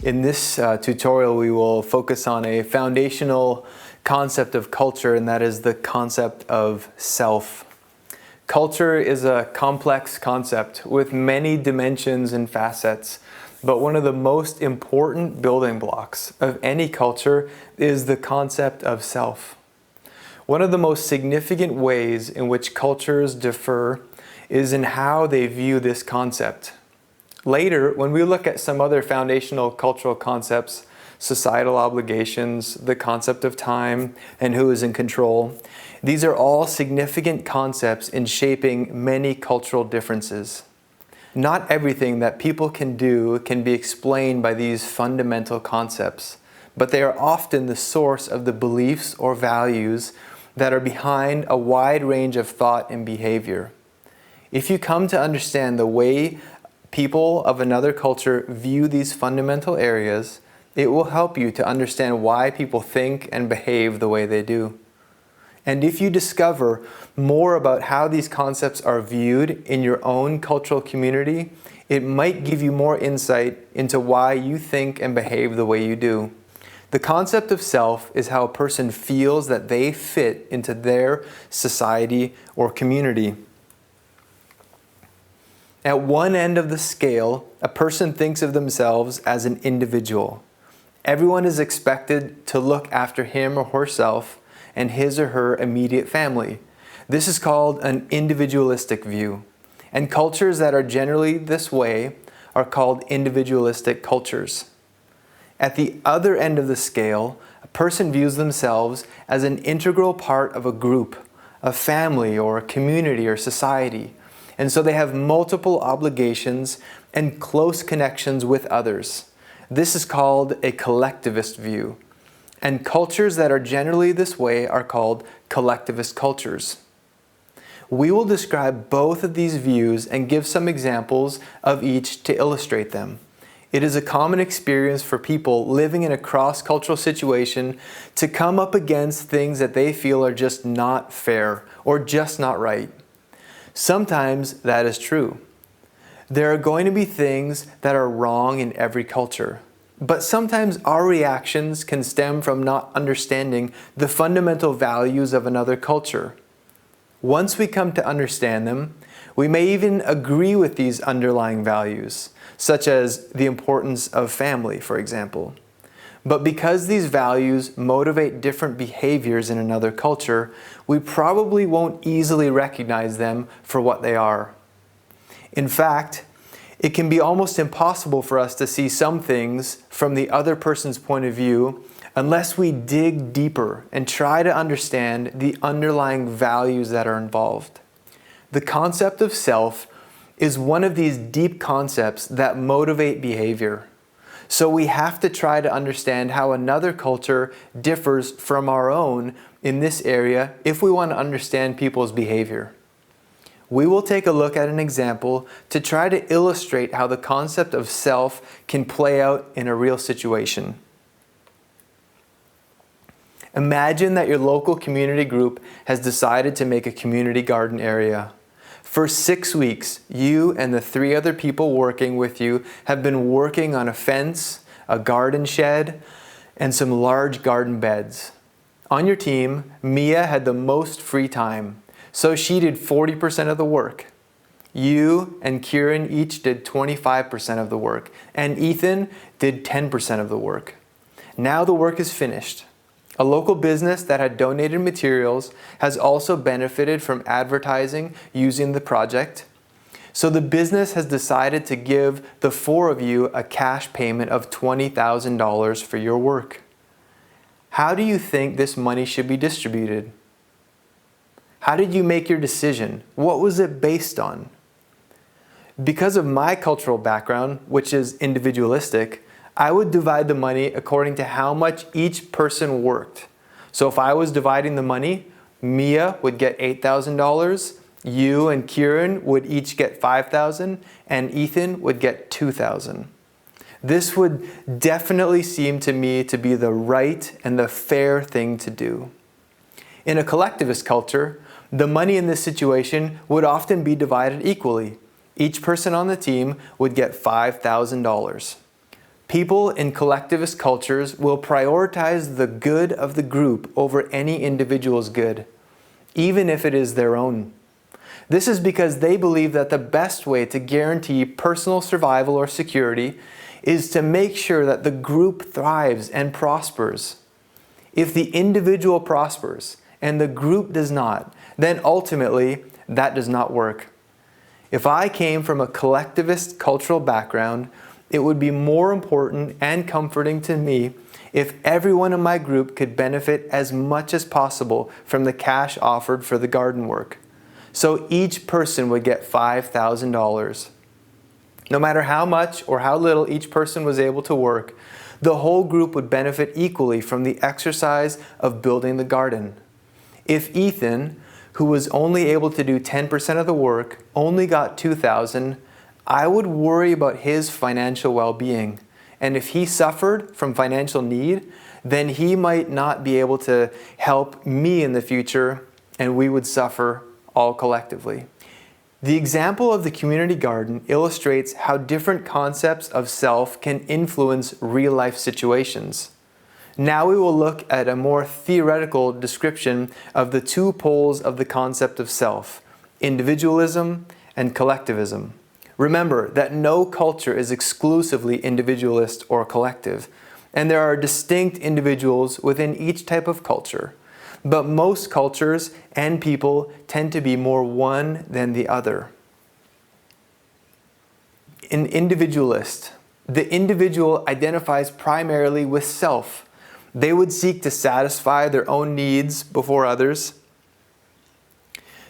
In this tutorial, we will focus on a foundational concept of culture, and that is the concept of self. Culture is a complex concept with many dimensions and facets, but one of the most important building blocks of any culture is the concept of self. One of the most significant ways in which cultures differ is in how they view this concept. Later, when we look at some other foundational cultural concepts, societal obligations, the concept of time, and who is in control, these are all significant concepts in shaping many cultural differences. Not everything that people can do can be explained by these fundamental concepts, but they are often the source of the beliefs or values that are behind a wide range of thought and behavior. If you come to understand the way people of another culture view these fundamental areas, it will help you to understand why people think and behave the way they do. And if you discover more about how these concepts are viewed in your own cultural community, it might give you more insight into why you think and behave the way you do. The concept of self is how a person feels that they fit into their society or community. At one end of the scale, a person thinks of themselves as an individual. Everyone is expected to look after him or herself and his or her immediate family. This is called an individualistic view. And cultures that are generally this way are called individualistic cultures. At the other end of the scale, a person views themselves as an integral part of a group, a family, or a community or society. And so they have multiple obligations and close connections with others. This is called a collectivist view. And cultures that are generally this way are called collectivist cultures. We will describe both of these views and give some examples of each to illustrate them. It is a common experience for people living in a cross-cultural situation to come up against things that they feel are just not fair or just not right. Sometimes that is true. There are going to be things that are wrong in every culture. But sometimes our reactions can stem from not understanding the fundamental values of another culture. Once we come to understand them, we may even agree with these underlying values, such as the importance of family, for example. But because these values motivate different behaviors in another culture, we probably won't easily recognize them for what they are. In fact, it can be almost impossible for us to see some things from the other person's point of view unless we dig deeper and try to understand the underlying values that are involved. The concept of self is one of these deep concepts that motivate behavior. So we have to try to understand how another culture differs from our own in this area if we want to understand people's behavior. We will take a look at an example to try to illustrate how the concept of self can play out in a real situation. Imagine that your local community group has decided to make a community garden area. For 6 weeks, you and the 3 other people working with you have been working on a fence, a garden shed, and some large garden beds. On your team, Mia had the most free time, so she did 40% of the work. You and Kieran each did 25% of the work, and Ethan did 10% of the work. Now the work is finished. A local business that had donated materials has also benefited from advertising using the project. So the business has decided to give the 4 of you a cash payment of $20,000 for your work. How do you think this money should be distributed? How did you make your decision? What was it based on? Because of my cultural background, which is individualistic, I would divide the money according to how much each person worked. So if I was dividing the money, Mia would get $8,000, you and Kieran would each get $5,000, and Ethan would get $2,000. This would definitely seem to me to be the right and the fair thing to do. In a collectivist culture, the money in this situation would often be divided equally. Each person on the team would get $5,000. People in collectivist cultures will prioritize the good of the group over any individual's good, even if it is their own. This is because they believe that the best way to guarantee personal survival or security is to make sure that the group thrives and prospers. If the individual prospers and the group does not, then ultimately that does not work. If I came from a collectivist cultural background, it would be more important and comforting to me if everyone in my group could benefit as much as possible from the cash offered for the garden work. So each person would get $5,000. No matter how much or how little each person was able to work, the whole group would benefit equally from the exercise of building the garden. If Ethan, who was only able to do 10% of the work, only got $2,000, I would worry about his financial well-being. And if he suffered from financial need, then he might not be able to help me in the future, and we would suffer all collectively. The example of the community garden illustrates how different concepts of self can influence real-life situations. Now we will look at a more theoretical description of the two poles of the concept of self, individualism and collectivism. Remember that no culture is exclusively individualist or collective, and there are distinct individuals within each type of culture. But most cultures and people tend to be more one than the other. An individualist, the individual identifies primarily with self. They would seek to satisfy their own needs before others.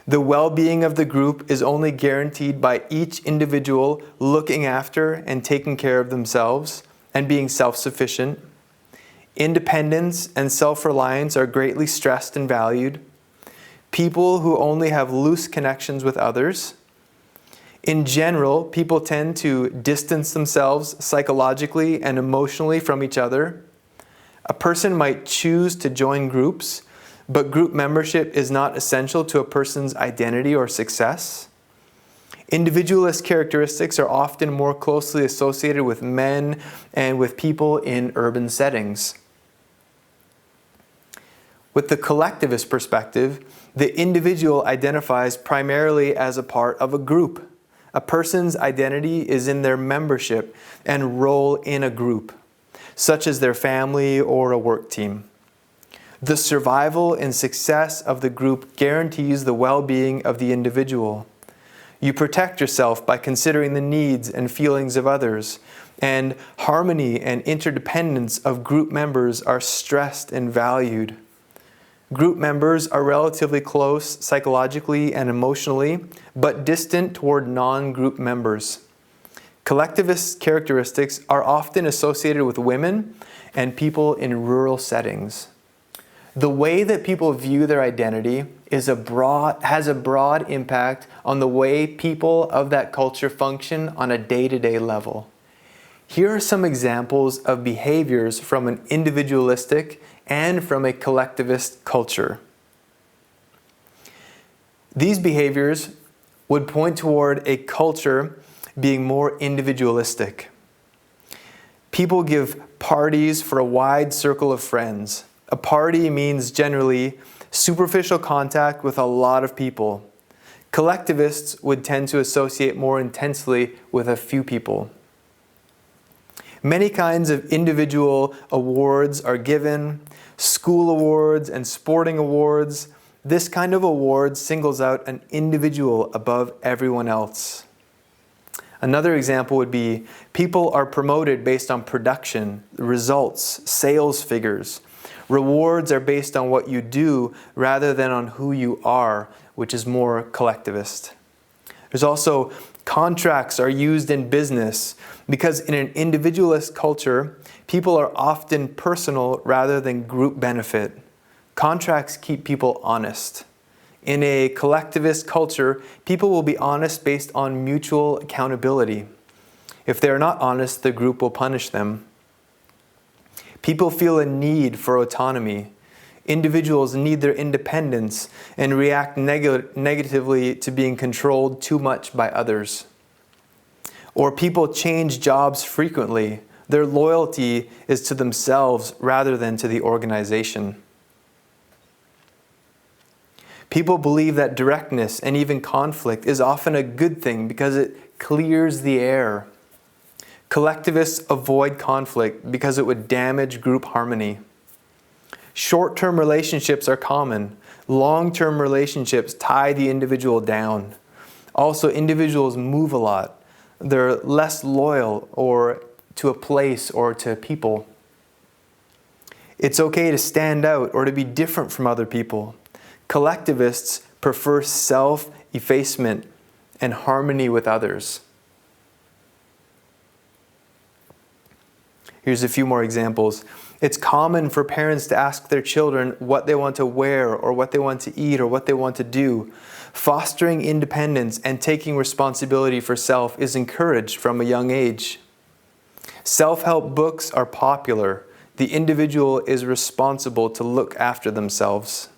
The well-being of the group is only guaranteed by each individual looking after and taking care of themselves and being self-sufficient. Independence and self-reliance are greatly stressed and valued. People who only have loose connections with others. In general, people tend to distance themselves psychologically and emotionally from each other. A person might choose to join groups, but group membership is not essential to a person's identity or success. Individualist characteristics are often more closely associated with men and with people in urban settings. With the collectivist perspective, the individual identifies primarily as a part of a group. A person's identity is in their membership and role in a group, such as their family or a work team. The survival and success of the group guarantees the well-being of the individual. You protect yourself by considering the needs and feelings of others, and harmony and interdependence of group members are stressed and valued. Group members are relatively close psychologically and emotionally, but distant toward non-group members. Collectivist characteristics are often associated with women and people in rural settings. The way that people view their identity has a broad impact on the way people of that culture function on a day-to-day level. Here are some examples of behaviors from an individualistic and from a collectivist culture. These behaviors would point toward a culture being more individualistic. People give parties for a wide circle of friends. A party means generally superficial contact with a lot of people. Collectivists would tend to associate more intensely with a few people. Many kinds of individual awards are given, school awards and sporting awards. This kind of award singles out an individual above everyone else. Another example would be people are promoted based on production, results, sales figures. Rewards are based on what you do rather than on who you are, which is more collectivist. There's also contracts are used in business because in an individualist culture, people are often personal rather than group benefit. Contracts keep people honest. In a collectivist culture, people will be honest based on mutual accountability. If they are not honest, the group will punish them. People feel a need for autonomy. Individuals need their independence and react negatively to being controlled too much by others. Or people change jobs frequently, Their loyalty is to themselves rather than to the organization. People believe that directness and even conflict is often a good thing because it clears the air. Collectivists avoid conflict because it would damage group harmony. Short-term relationships are common. Long-term relationships tie the individual down. Also, individuals move a lot. They're less loyal or to a place or to people. It's okay to stand out or to be different from other people. Collectivists prefer self-effacement and harmony with others. Here's a few more examples. It's common for parents to ask their children what they want to wear or what they want to eat or what they want to do. Fostering independence and taking responsibility for self is encouraged from a young age. Self-help books are popular. The individual is responsible to look after themselves.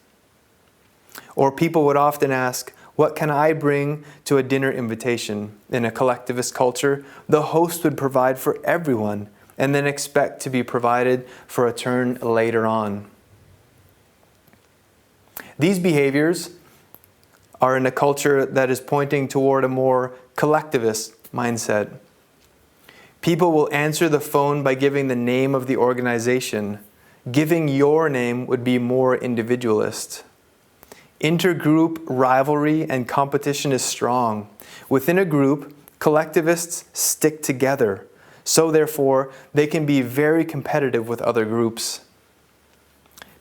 Or people would often ask, what can I bring to a dinner invitation? In a collectivist culture, the host would provide for everyone and then expect to be provided for a turn later on. These behaviors are in a culture that is pointing toward a more collectivist mindset. People will answer the phone by giving the name of the organization. Giving your name would be more individualist. Intergroup rivalry and competition is strong. Within a group, collectivists stick together. So therefore, they can be very competitive with other groups.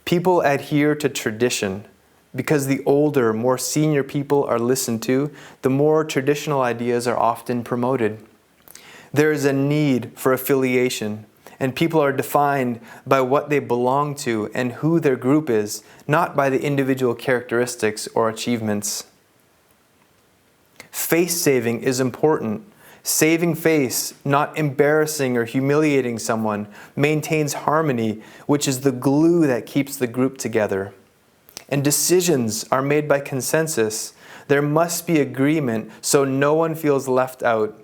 People adhere to tradition. Because the older, more senior people are listened to, the more traditional ideas are often promoted. There is a need for affiliation, and people are defined by what they belong to and who their group is, not by the individual characteristics or achievements. Face saving is important. Saving face, not embarrassing or humiliating someone, maintains harmony, which is the glue that keeps the group together. And decisions are made by consensus. There must be agreement so no one feels left out,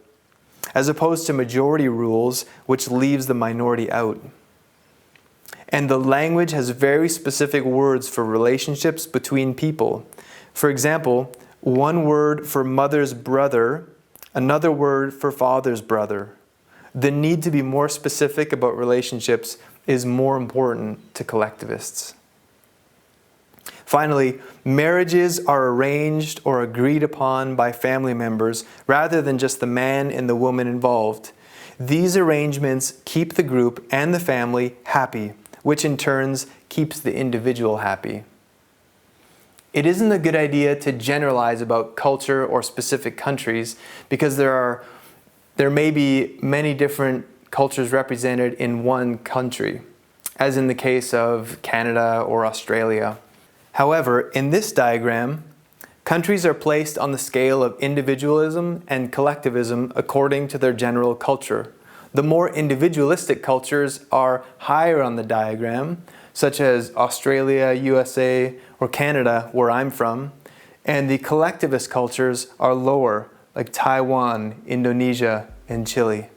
as opposed to majority rules, which leaves the minority out. And the language has very specific words for relationships between people. For example, one word for mother's brother, another word for father's brother. The need to be more specific about relationships is more important to collectivists. Finally, marriages are arranged or agreed upon by family members rather than just the man and the woman involved. These arrangements keep the group and the family happy, which in turn keeps the individual happy. It isn't a good idea to generalize about culture or specific countries because there may be many different cultures represented in one country, as in the case of Canada or Australia. However, in this diagram, countries are placed on the scale of individualism and collectivism according to their general culture. The more individualistic cultures are higher on the diagram, such as Australia, USA, or Canada, where I'm from, and the collectivist cultures are lower, like Taiwan, Indonesia, and Chile.